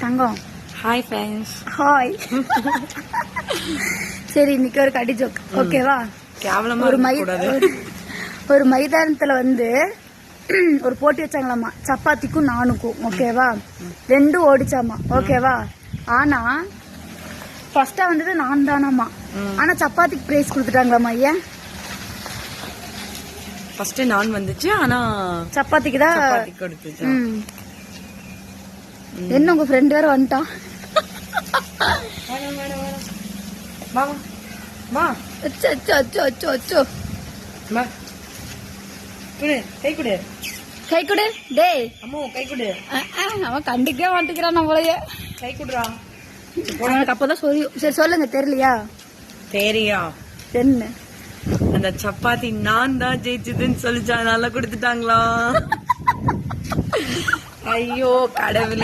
தங்கம் hi friends. Hi. சரி இன்னைக்கு ஒரு கடி ஜோக் ஓகேவா? கேவலமா ஒரு மைதானத்துல வந்து ஒரு போட்டி வச்சாங்களாமா, சப்பாத்திக்கும் நானுக்கும். ஓகேவா? ரெண்டும் ஓடிச்சாமா. ஓகேவா? ஆனா ஃபர்ஸ்டா வந்தது நான் தானாமா. ஆனா சப்பாத்திக்கு பிரைஸ் கொடுத்துட்டாங்களாமா. ஏன்? ஃபர்ஸ்ட் நான் வந்துச்சு, ஆனா சப்பாத்திக்கு தான் கொடுத்துச்சு. என்ன உங்க ஃப்ரெண்ட் வேற வந்துட்டான். கை கொடு, கை கொடு. டேய் அம்மா கை கொடு. அவன் கண்டிக்கவே மாட்டேங்கிறான் நம்மளைய. கை கொடுறா. எனக்கு அப்பதான் சொல்லியும். சரி சொல்லுங்க. தெரியலையா? தெரியா. என்ன? அந்த சப்பாத்தி நான் தான் ஜெயிச்சதுன்னு சொல்லிச்சா, நல்லா கொடுத்துட்டாங்களா? ஐயோ கடவுளே.